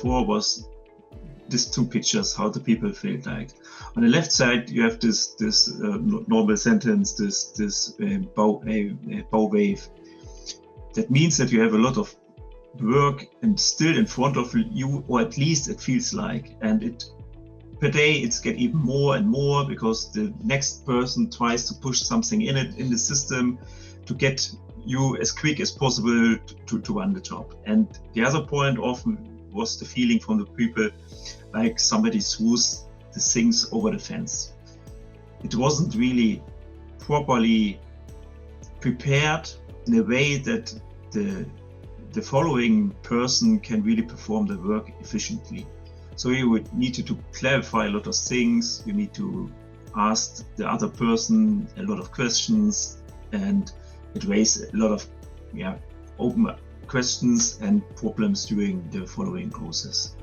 before was these two pictures, how the people felt like. On the left side, you have this normal sentence, this bow wave. That means that you have a lot of work and still in front of you, or at least it feels like. And per day it's get even more and more, because the next person tries to push something in the system to get you as quick as possible to run the job. And the other point often was the feeling from the people like somebody throws the things over the fence. It wasn't really properly prepared in a way that the following person can really perform the work efficiently. So you would need to clarify a lot of things. You need to ask the other person a lot of questions, and it raises a lot of open questions and problems during the following process.